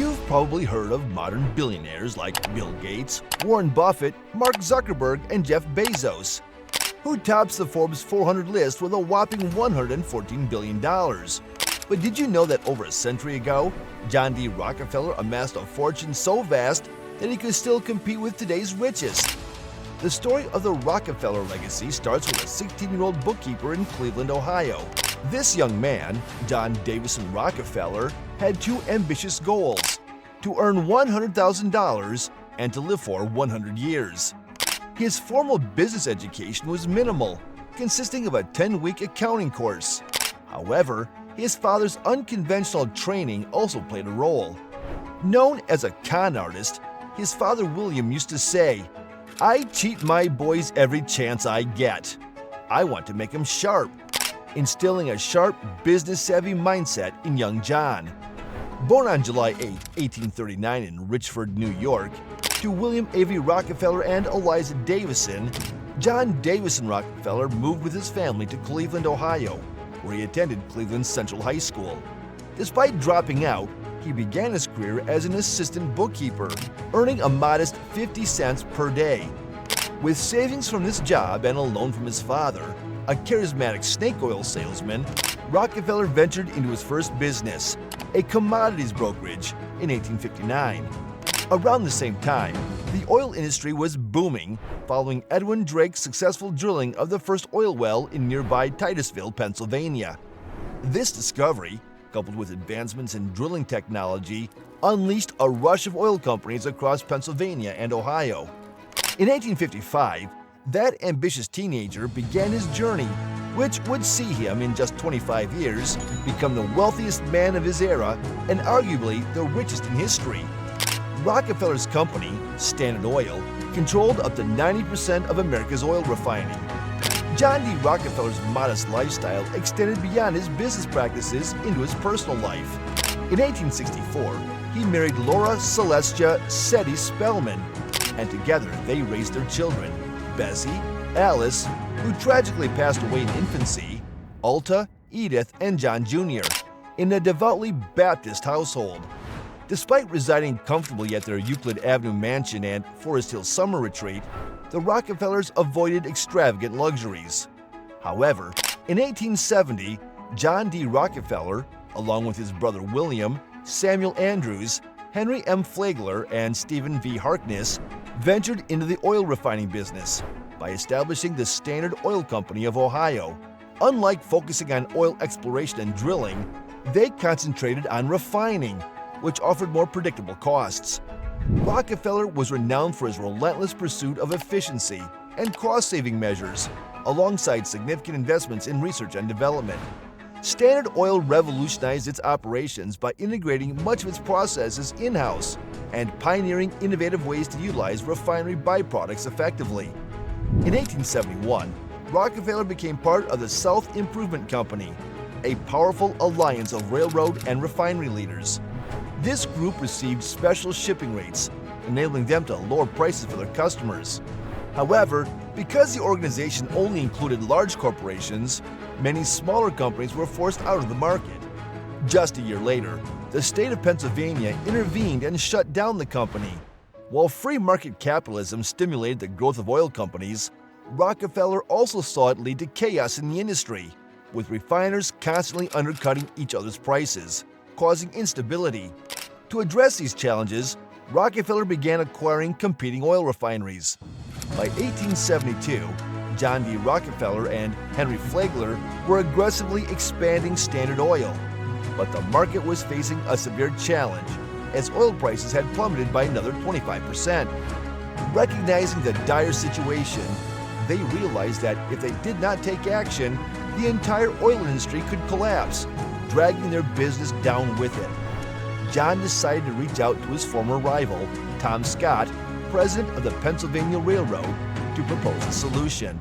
You've probably heard of modern billionaires like Bill Gates, Warren Buffett, Mark Zuckerberg, and Jeff Bezos, who tops the Forbes 400 list with a whopping $114 billion. But did you know that over a century ago, John D. Rockefeller amassed a fortune so vast that he could still compete with today's richest? The story of the Rockefeller legacy starts with a 16-year-old bookkeeper in Cleveland, Ohio. This young man, John Davison Rockefeller, had two ambitious goals: to earn $100,000 and to live for 100 years. His formal business education was minimal, consisting of a 10-week accounting course. However, his father's unconventional training also played a role. Known as a con artist, his father William used to say, "I cheat my boys every chance I get. I want to make them sharp," instilling a sharp, business-savvy mindset in young John. Born on July 8, 1839 in Richford, New York, to William A.V. Rockefeller and Eliza Davison, John Davison Rockefeller moved with his family to Cleveland, Ohio, where he attended Cleveland Central High School. Despite dropping out, he began his career as an assistant bookkeeper, earning a modest 50 cents per day. With savings from this job and a loan from his father, a charismatic snake oil salesman, Rockefeller ventured into his first business, a commodities brokerage, in 1859. Around the same time, the oil industry was booming following Edwin Drake's successful drilling of the first oil well in nearby Titusville, Pennsylvania. This discovery, coupled with advancements in drilling technology, unleashed a rush of oil companies across Pennsylvania and Ohio. In 1855, that ambitious teenager began his journey, which would see him in just 25 years become the wealthiest man of his era and arguably the richest in history. Rockefeller's company, Standard Oil, controlled up to 90% of America's oil refining. John D. Rockefeller's modest lifestyle extended beyond his business practices into his personal life. In 1864, he married Laura Celestia Seti Spellman, and together they raised their children, Bessie, Alice, who tragically passed away in infancy, Alta, Edith, and John Jr., in a devoutly Baptist household. Despite residing comfortably at their Euclid Avenue mansion and Forest Hill summer retreat, the Rockefellers avoided extravagant luxuries. However, in 1870, John D. Rockefeller, along with his brother William, Samuel Andrews, Henry M. Flagler, and Stephen V. Harkness, ventured into the oil refining business by establishing the Standard Oil Company of Ohio. Unlike focusing on oil exploration and drilling, they concentrated on refining, which offered more predictable costs. Rockefeller was renowned for his relentless pursuit of efficiency and cost-saving measures, alongside significant investments in research and development. Standard Oil revolutionized its operations by integrating much of its processes in-house and pioneering innovative ways to utilize refinery byproducts effectively. In 1871, Rockefeller became part of the South Improvement Company, a powerful alliance of railroad and refinery leaders. This group received special shipping rates, enabling them to lower prices for their customers. However, because the organization only included large corporations, many smaller companies were forced out of the market. Just a year later, the state of Pennsylvania intervened and shut down the company. While free market capitalism stimulated the growth of oil companies, Rockefeller also saw it lead to chaos in the industry, with refiners constantly undercutting each other's prices, causing instability. To address these challenges, Rockefeller began acquiring competing oil refineries. By 1872, John D. Rockefeller and Henry Flagler were aggressively expanding Standard Oil, but the market was facing a severe challenge as oil prices had plummeted by another 25%. Recognizing the dire situation, they realized that if they did not take action, the entire oil industry could collapse, dragging their business down with it. John decided to reach out to his former rival, Tom Scott, president of the Pennsylvania Railroad, to propose a solution.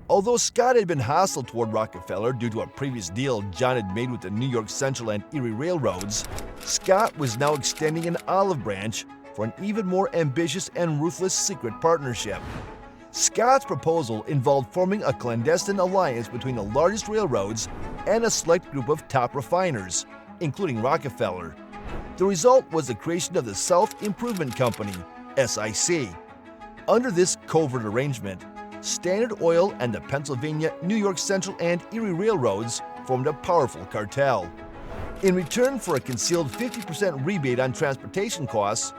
Although Scott had been hostile toward Rockefeller due to a previous deal John had made with the New York Central and Erie Railroads, Scott was now extending an olive branch for an even more ambitious and ruthless secret partnership. Scott's proposal involved forming a clandestine alliance between the largest railroads and a select group of top refiners, including Rockefeller. The result was the creation of the South Improvement Company, SIC. Under this covert arrangement, Standard Oil and the Pennsylvania, New York Central, and Erie Railroads formed a powerful cartel. In return for a concealed 50% rebate on transportation costs,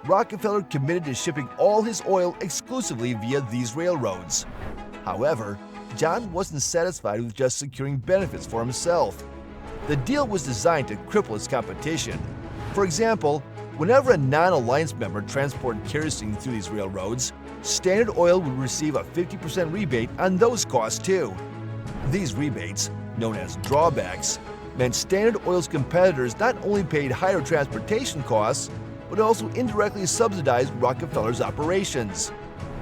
Rockefeller committed to shipping all his oil exclusively via these railroads. However, John wasn't satisfied with just securing benefits for himself. The deal was designed to cripple its competition. For example, whenever a non-alliance member transported kerosene through these railroads, Standard Oil would receive a 50% rebate on those costs too. These rebates, known as drawbacks, meant Standard Oil's competitors not only paid higher transportation costs, but also indirectly subsidized Rockefeller's operations.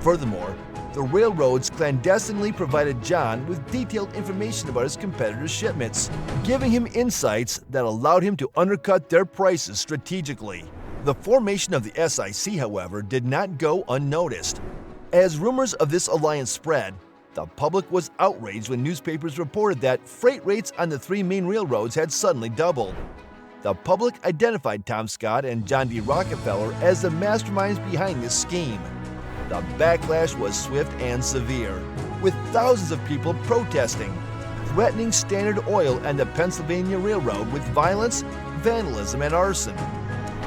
Furthermore, the railroads clandestinely provided John with detailed information about his competitors' shipments, giving him insights that allowed him to undercut their prices strategically. The formation of the SIC, however, did not go unnoticed. As rumors of this alliance spread, the public was outraged when newspapers reported that freight rates on the three main railroads had suddenly doubled. The public identified Tom Scott and John D. Rockefeller as the masterminds behind this scheme. The backlash was swift and severe, with thousands of people protesting, threatening Standard Oil and the Pennsylvania Railroad with violence, vandalism, and arson.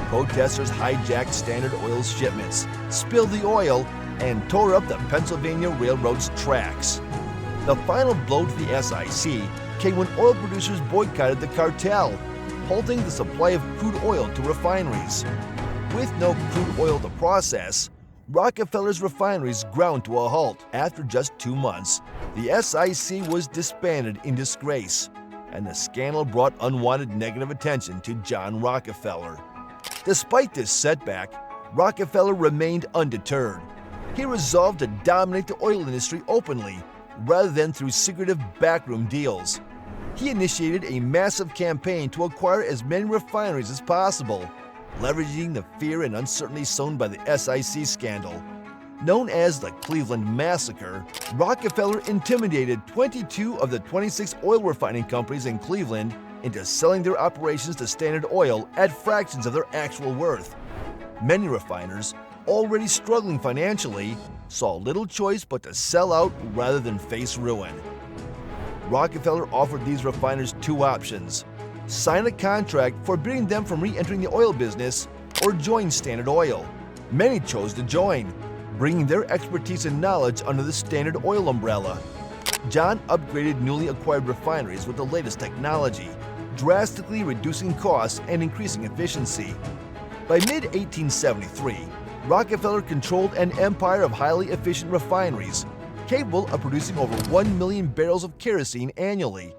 Protesters hijacked Standard Oil's shipments, spilled the oil, and tore up the Pennsylvania Railroad's tracks. The final blow to the SIC came when oil producers boycotted the cartel, halting the supply of crude oil to refineries. With no crude oil to process, Rockefeller's refineries ground to a halt. After just 2 months, the SIC was disbanded in disgrace, and the scandal brought unwanted negative attention to John Rockefeller. Despite this setback, Rockefeller remained undeterred. He resolved to dominate the oil industry openly, rather than through secretive backroom deals. He initiated a massive campaign to acquire as many refineries as possible, leveraging the fear and uncertainty sown by the SIC scandal. Known as the Cleveland Massacre, Rockefeller intimidated 22 of the 26 oil refining companies in Cleveland into selling their operations to Standard Oil at fractions of their actual worth. Many refiners, already struggling financially, saw little choice but to sell out rather than face ruin. Rockefeller offered these refiners two options: sign a contract forbidding them from re-entering the oil business, or join Standard Oil. Many chose to join, bringing their expertise and knowledge under the Standard Oil umbrella. John upgraded newly acquired refineries with the latest technology, drastically reducing costs and increasing efficiency. By mid-1873, Rockefeller controlled an empire of highly efficient refineries, capable of producing over 1 million barrels of kerosene annually.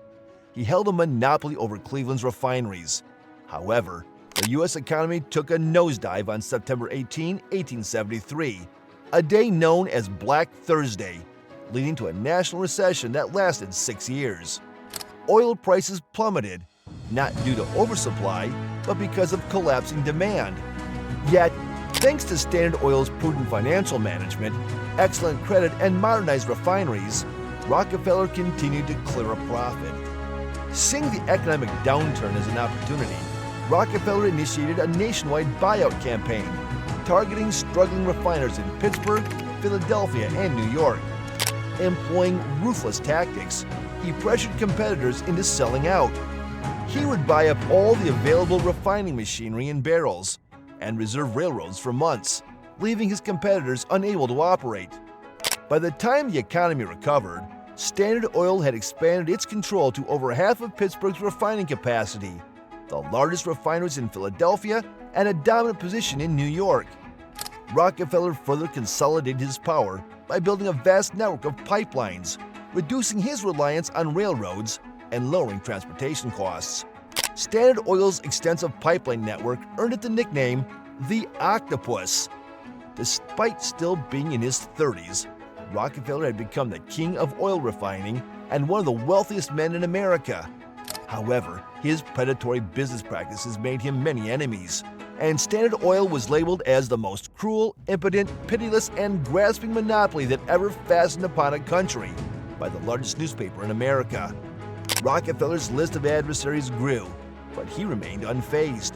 He held a monopoly over Cleveland's refineries. However, the U.S. economy took a nosedive on September 18, 1873, a day known as Black Thursday, leading to a national recession that lasted 6 years. Oil prices plummeted, not due to oversupply, but because of collapsing demand. Yet, thanks to Standard Oil's prudent financial management, excellent credit, and modernized refineries, Rockefeller continued to clear a profit. Seeing the economic downturn as an opportunity, Rockefeller initiated a nationwide buyout campaign, targeting struggling refiners in Pittsburgh, Philadelphia, and New York. Employing ruthless tactics, he pressured competitors into selling out. He would buy up all the available refining machinery and barrels, and reserve railroads for months, leaving his competitors unable to operate. By the time the economy recovered, Standard Oil had expanded its control to over half of Pittsburgh's refining capacity, the largest refineries in Philadelphia, and a dominant position in New York. Rockefeller further consolidated his power by building a vast network of pipelines, reducing his reliance on railroads and lowering transportation costs. Standard Oil's extensive pipeline network earned it the nickname the Octopus. Despite still being in his 30s, Rockefeller had become the king of oil refining and one of the wealthiest men in America. However, his predatory business practices made him many enemies, and Standard Oil was labeled as the most cruel, impotent, pitiless, and grasping monopoly that ever fastened upon a country by the largest newspaper in America. Rockefeller's list of adversaries grew, but he remained unfazed.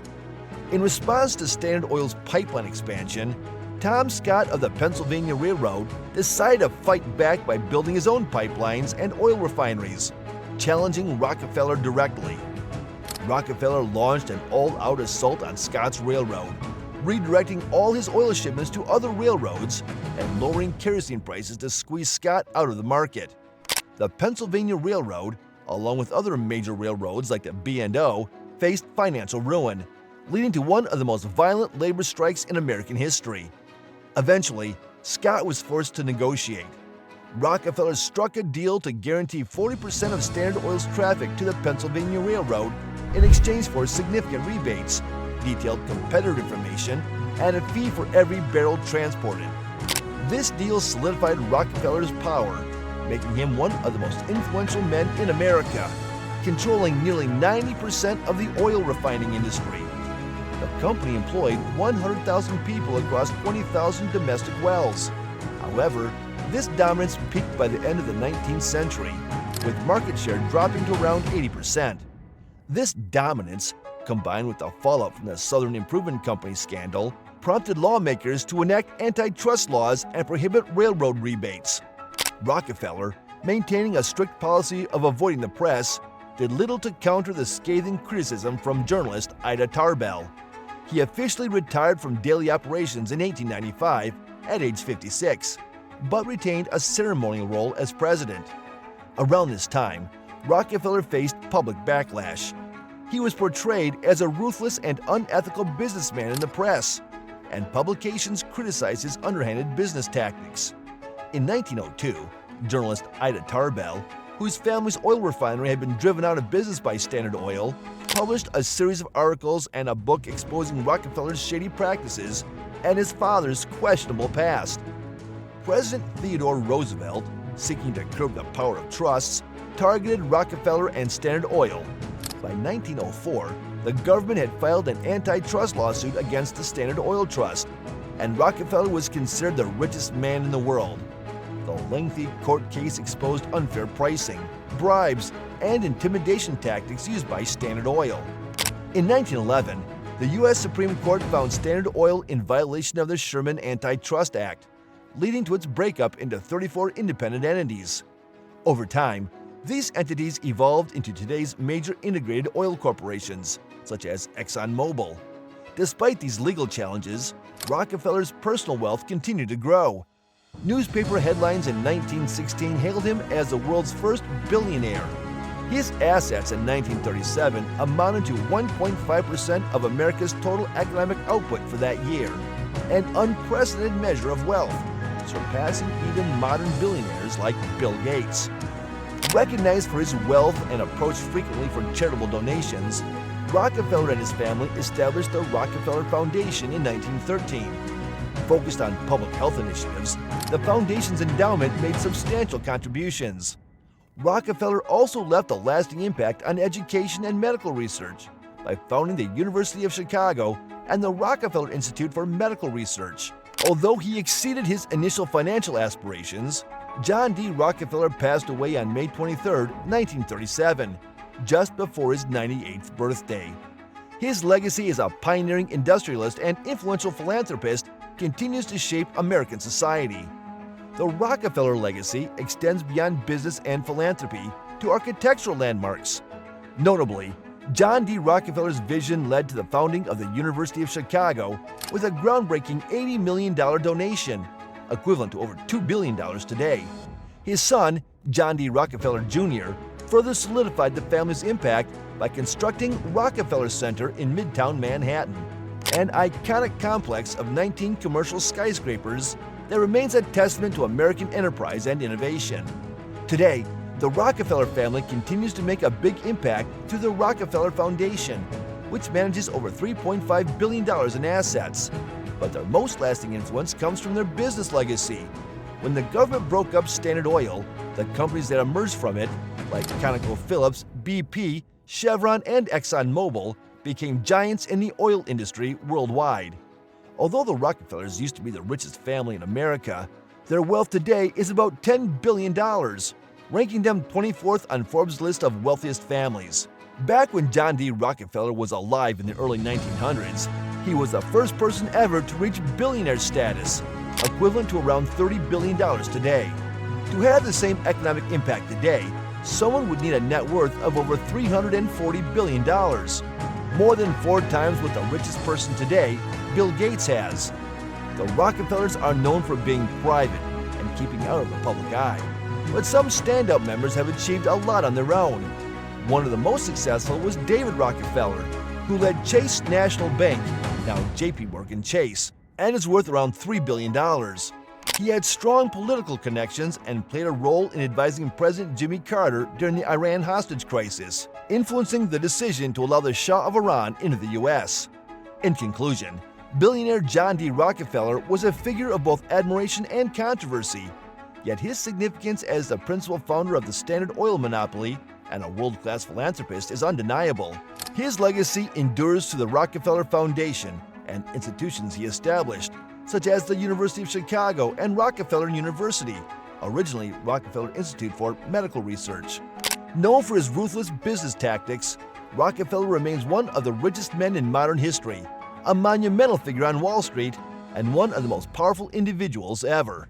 In response to Standard Oil's pipeline expansion, Tom Scott of the Pennsylvania Railroad decided to fight back by building his own pipelines and oil refineries, challenging Rockefeller directly. Rockefeller launched an all-out assault on Scott's railroad, redirecting all his oil shipments to other railroads and lowering kerosene prices to squeeze Scott out of the market. The Pennsylvania Railroad, along with other major railroads like the B&O, faced financial ruin, leading to one of the most violent labor strikes in American history. Eventually, Scott was forced to negotiate. Rockefeller struck a deal to guarantee 40% of Standard Oil's traffic to the Pennsylvania Railroad in exchange for significant rebates, detailed competitor information, and a fee for every barrel transported. This deal solidified Rockefeller's power, making him one of the most influential men in America, controlling nearly 90% of the oil refining industry. The company employed 100,000 people across 20,000 domestic wells. However, this dominance peaked by the end of the 19th century, with market share dropping to around 80%. This dominance, combined with the fallout from the Southern Improvement Company scandal, prompted lawmakers to enact antitrust laws and prohibit railroad rebates. Rockefeller, maintaining a strict policy of avoiding the press, did little to counter the scathing criticism from journalist Ida Tarbell. He officially retired from daily operations in 1895 at age 56, but retained a ceremonial role as president. Around this time, Rockefeller faced public backlash. He was portrayed as a ruthless and unethical businessman in the press, and publications criticized his underhanded business tactics. In 1902, journalist Ida Tarbell, whose family's oil refinery had been driven out of business by Standard Oil, published a series of articles and a book exposing Rockefeller's shady practices and his father's questionable past. President Theodore Roosevelt, seeking to curb the power of trusts, targeted Rockefeller and Standard Oil. By 1904, the government had filed an antitrust lawsuit against the Standard Oil Trust, and Rockefeller was considered the richest man in the world. The lengthy court case exposed unfair pricing, bribes, and intimidation tactics used by Standard Oil. In 1911, the U.S. Supreme Court found Standard Oil in violation of the Sherman Antitrust Act, leading to its breakup into 34 independent entities. Over time, these entities evolved into today's major integrated oil corporations, such as ExxonMobil. Despite these legal challenges, Rockefeller's personal wealth continued to grow. Newspaper headlines in 1916 hailed him as the world's first billionaire. His assets in 1937 amounted to 1.5% of America's total economic output for that year, an unprecedented measure of wealth, surpassing even modern billionaires like Bill Gates. Recognized for his wealth and approached frequently for charitable donations, Rockefeller and his family established the Rockefeller Foundation in 1913. Focused on public health initiatives, the foundation's endowment made substantial contributions. Rockefeller also left a lasting impact on education and medical research by founding the University of Chicago and the Rockefeller Institute for Medical Research. Although he exceeded his initial financial aspirations, John D. Rockefeller passed away on May 23, 1937, just before his 98th birthday. His legacy as a pioneering industrialist and influential philanthropist continues to shape American society. The Rockefeller legacy extends beyond business and philanthropy to architectural landmarks. Notably, John D. Rockefeller's vision led to the founding of the University of Chicago with a groundbreaking $80 million donation, equivalent to over $2 billion today. His son, John D. Rockefeller Jr., further solidified the family's impact by constructing Rockefeller Center in Midtown Manhattan, an iconic complex of 19 commercial skyscrapers that remains a testament to American enterprise and innovation. Today, the Rockefeller family continues to make a big impact through the Rockefeller Foundation, which manages over $3.5 billion in assets. But their most lasting influence comes from their business legacy. When the government broke up Standard Oil, the companies that emerged from it, like ConocoPhillips, BP, Chevron, and ExxonMobil, became giants in the oil industry worldwide. Although the Rockefellers used to be the richest family in America, their wealth today is about $10 billion, ranking them 24th on Forbes' list of wealthiest families. Back when John D. Rockefeller was alive in the early 1900s, he was the first person ever to reach billionaire status, equivalent to around $30 billion today. To have the same economic impact today, someone would need a net worth of over $340 billion, more than 4 times what the richest person today, Bill Gates, has. The Rockefellers are known for being private and keeping out of the public eye, but some standout members have achieved a lot on their own. One of the most successful was David Rockefeller, who led Chase National Bank, now JP Morgan Chase, and is worth around $3 billion. He had strong political connections and played a role in advising President Jimmy Carter during the Iran hostage crisis, influencing the decision to allow the Shah of Iran into the U.S. In conclusion, billionaire John D. Rockefeller was a figure of both admiration and controversy, yet his significance as the principal founder of the Standard Oil monopoly and a world-class philanthropist is undeniable. His legacy endures to the Rockefeller Foundation and institutions he established, such as the University of Chicago and Rockefeller University, originally Rockefeller Institute for Medical Research. Known for his ruthless business tactics, Rockefeller remains one of the richest men in modern history, a monumental figure on Wall Street, and one of the most powerful individuals ever.